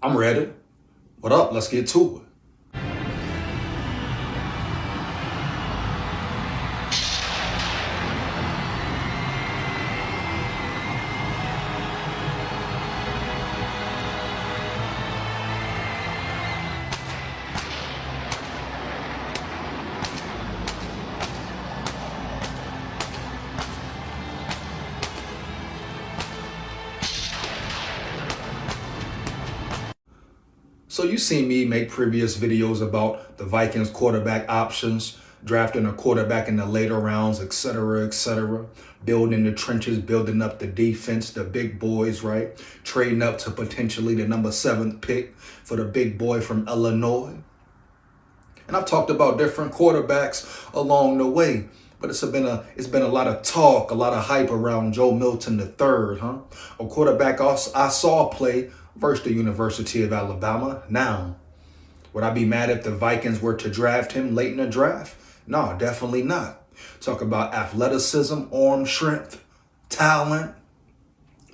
I'm ready. What up? Let's get to it. So you seen me make previous videos about the Vikings quarterback options, drafting a quarterback in the later rounds, etc., building the trenches, building up the defense, the big boys, right? Trading up to potentially the number 7th pick for the big boy from Illinois. And I've talked about different quarterbacks along the way, but it's been a lot of talk, a lot of hype around Joe Milton III, huh? A quarterback I saw play versus the University of Alabama. Now, would I be mad if the Vikings were to draft him late in the draft? No, definitely not. Talk about athleticism, arm strength, talent,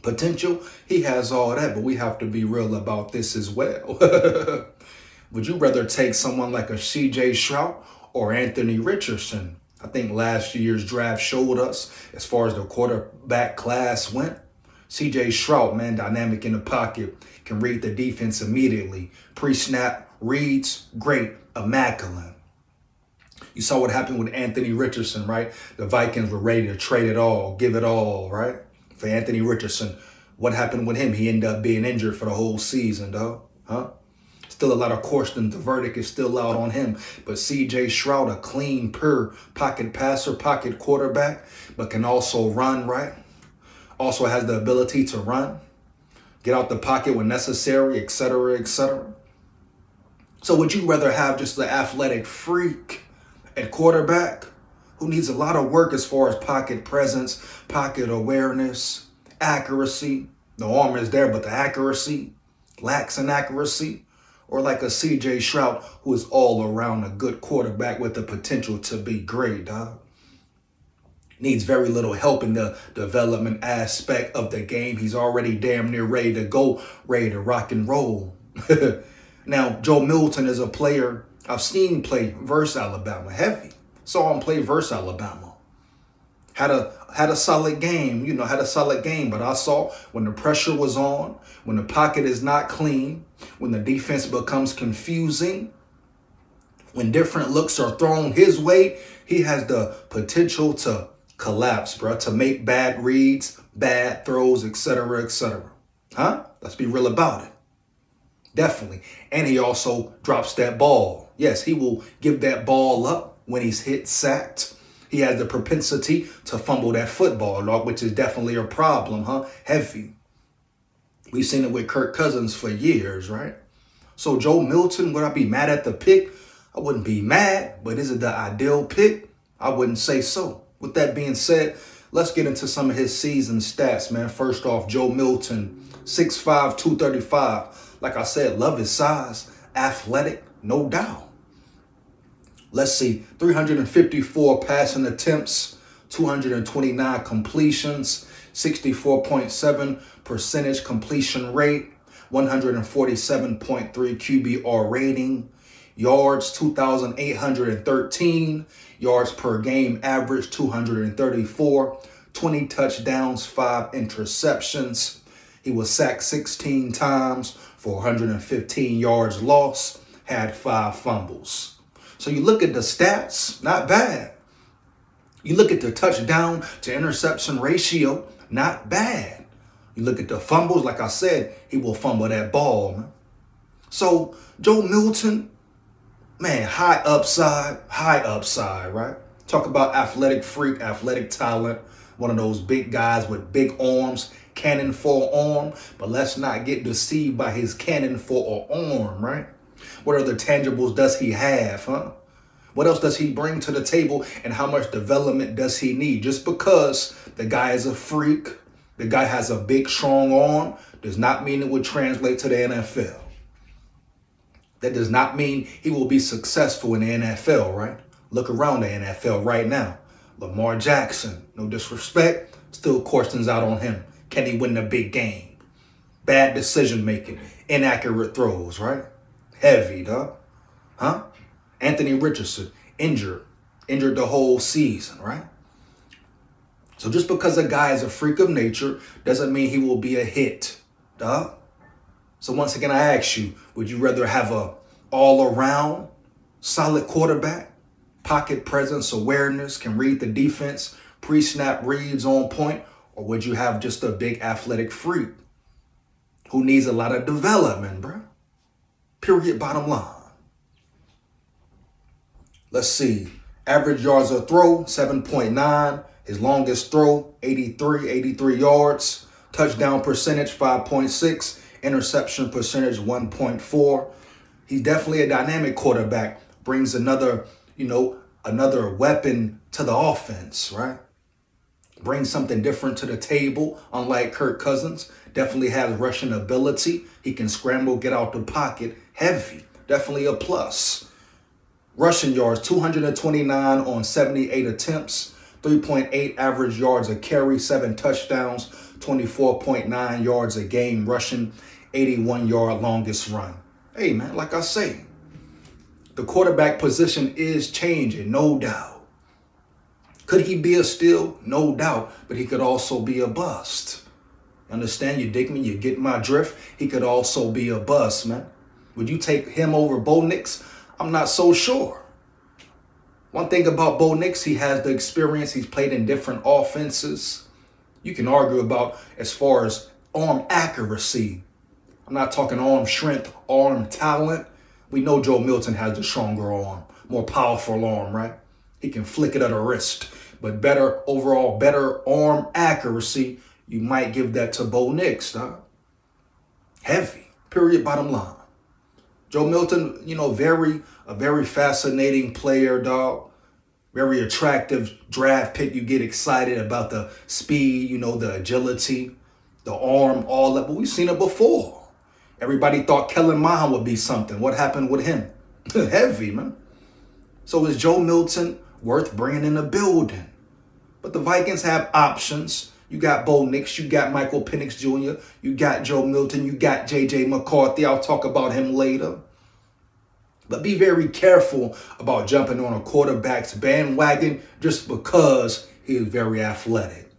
potential. He has all that, but we have to be real about this as well. Would you rather take someone like a C.J. Stroud or Anthony Richardson? I think last year's draft showed us, as far as the quarterback class went, C.J. Stroud, man, dynamic in the pocket, can read the defense immediately. Pre-snap reads, great, immaculate. You saw what happened with Anthony Richardson, right? The Vikings were ready to trade it all, give it all, right? For Anthony Richardson, what happened with him? He ended up being injured for the whole season, though, huh? Still a lot of questions. The verdict is still out on him. But C.J. Stroud, a clean, pure pocket passer, pocket quarterback, but can also run, right? Also has the ability to run, get out the pocket when necessary, etc. So would you rather have just the athletic freak at quarterback who needs a lot of work as far as pocket presence, pocket awareness, accuracy? The arm is there, but the accuracy lacks in accuracy. Or like a C.J. Stroud who is all around a good quarterback with the potential to be great, dog. Needs very little help in the development aspect of the game. He's already damn near ready to go, ready to rock and roll. Now, Joe Milton is a player I've seen play versus Alabama. Heavy. Saw him play versus Alabama. Had a solid game, had a solid game. But I saw when the pressure was on, when the pocket is not clean, when the defense becomes confusing, when different looks are thrown his way, he has the potential to collapse, bro, to make bad reads, bad throws, etc. Huh? Let's be real about it. Definitely. And he also drops that ball. Yes, he will give that ball up when he's hit, sacked. He has the propensity to fumble that football, dog, which is definitely a problem, huh? Heavy. We've seen it with Kirk Cousins for years, right? So Joe Milton, would I be mad at the pick? I wouldn't be mad, but is it the ideal pick? I wouldn't say so. With that being said, let's get into some of his season stats, man. First off, Joe Milton, 6'5", 235. Like I said, love his size. Athletic, no doubt. Let's see, 354 passing attempts, 229 completions, 64.7% completion rate, 147.3 QBR rating, yards 2,813, yards per game average 234, 20 touchdowns, 5 interceptions. He was sacked 16 times for 115 yards lost, had 5 fumbles. So you look at the stats, not bad. You look at the touchdown to interception ratio, not bad. You look at the fumbles, like I said, he will fumble that ball, man. So Joe Milton, man, high upside, right? Talk about athletic freak, athletic talent, one of those big guys with big arms, cannon for arm, but let's not get deceived by his cannon for an arm, right? What other tangibles does he have, huh? What else does he bring to the table, and how much development does he need? Just because the guy is a freak, the guy has a big, strong arm, does not mean it would translate to the NFL. That does not mean he will be successful in the NFL, right? Look around the NFL right now. Lamar Jackson, no disrespect, still questions out on him. Can he win the big game? bad decision making, inaccurate throws, right? Heavy, dog. Huh? Anthony Richardson, injured the whole season, right? So just because a guy is a freak of nature doesn't mean he will be a hit, dog. So once again, I ask you, would you rather have a all-around solid quarterback, pocket presence, awareness, can read the defense, pre-snap reads on point, or would you have just a big athletic freak who needs a lot of development, bro? Period, bottom line. Let's see. Average yards a throw, 7.9. His longest throw, 83 yards. Touchdown percentage, 5.6. Interception percentage, 1.4. He's definitely a dynamic quarterback. Brings another weapon to the offense, right? Brings something different to the table, unlike Kirk Cousins. Definitely has rushing ability. He can scramble, get out the pocket. Heavy. Definitely a plus. Rushing yards, 229 on 78 attempts. 3.8 average yards a carry, 7 touchdowns, 24.9 yards a game rushing, 81-yard longest run. Hey, man, like I say, the quarterback position is changing, no doubt. Could he be a steal? No doubt, but he could also be a bust. Understand? You dig me? You get my drift? He could also be a bust, man. Would you take him over Bo Nix? I'm not so sure. One thing about Bo Nix, he has the experience. He's played in different offenses. You can argue about as far as arm accuracy. I'm not talking arm strength, arm talent. We know Joe Milton has the stronger arm, more powerful arm, right? He can flick it at a wrist. But better arm accuracy, you might give that to Bo Nix, dog. Heavy, period, bottom line. Joe Milton, a very fascinating player, dog. Very attractive draft pick. You get excited about the speed, the agility, the arm, all that. But we've seen it before. Everybody thought Kellen Mond would be something. What happened with him? Heavy, man. So is Joe Milton worth bringing in the building? But the Vikings have options. You got Bo Nix, you got Michael Penix Jr., you got Joe Milton, you got J.J. McCarthy. I'll talk about him later. But be very careful about jumping on a quarterback's bandwagon just because he is very athletic.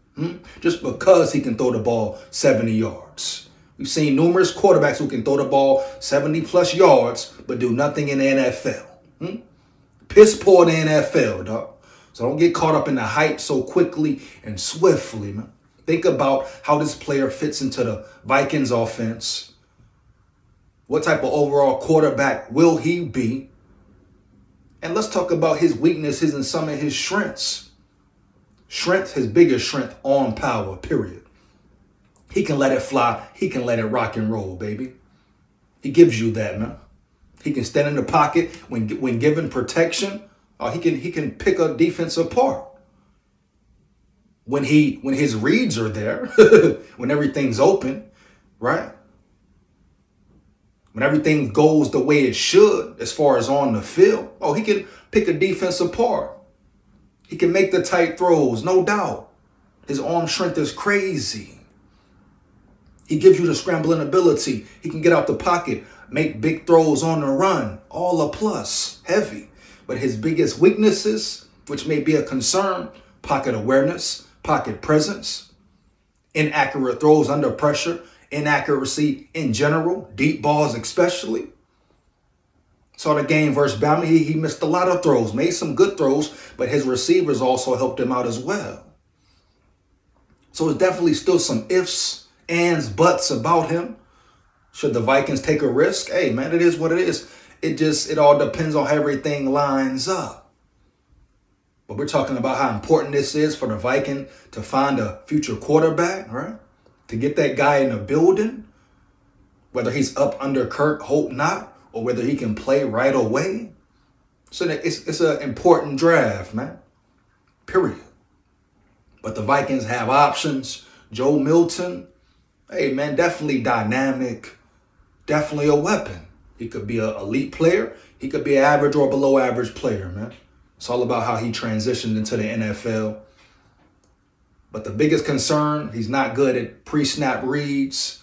Just because he can throw the ball 70 yards. We've seen numerous quarterbacks who can throw the ball 70 plus yards but do nothing in the NFL. Piss poor in the NFL, dog. So don't get caught up in the hype so quickly and swiftly, man. Think about how this player fits into the Vikings offense. What type of overall quarterback will he be? And let's talk about his weaknesses and some of his strengths. His biggest strength, arm power, period. He can let it fly. He can let it rock and roll, baby. He gives you that, man. He can stand in the pocket when given protection. He can pick a defense apart. When his reads are there, when everything's open, right? When everything goes the way it should, as far as on the field, he can pick a defense apart. He can make the tight throws, no doubt. His arm strength is crazy. He gives you the scrambling ability. He can get out the pocket, make big throws on the run, all a plus, heavy. But his biggest weaknesses, which may be a concern, pocket awareness, pocket presence, inaccurate throws under pressure, inaccuracy in general, deep balls especially. Saw the game versus Bama. He missed a lot of throws, made some good throws, but his receivers also helped him out as well. So it's definitely still some ifs, ands, buts about him. Should the Vikings take a risk? Hey, man, it is what it is. It all depends on how everything lines up. But we're talking about how important this is for the Viking to find a future quarterback, right? To get that guy in the building, whether he's up under Kirk, hope not, or whether he can play right away. So it's an important draft, man. Period. But the Vikings have options. Joe Milton, hey, man, definitely dynamic, definitely a weapon. He could be an elite player. He could be an average or below average player, man. It's all about how he transitioned into the NFL. But the biggest concern, he's not good at pre-snap reads.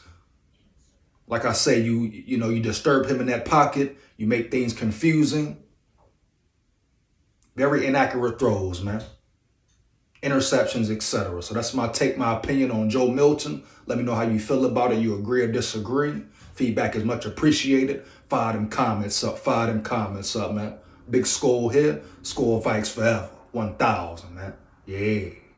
Like I say, you disturb him in that pocket. You make things confusing. Very inaccurate throws, man. Interceptions, etc. So that's my opinion on Joe Milton. Let me know how you feel about it. You agree or disagree. Feedback is much appreciated. Fire them comments up, man. Big SKOL here. SKOL Vikes forever. 1000, man. Yeah.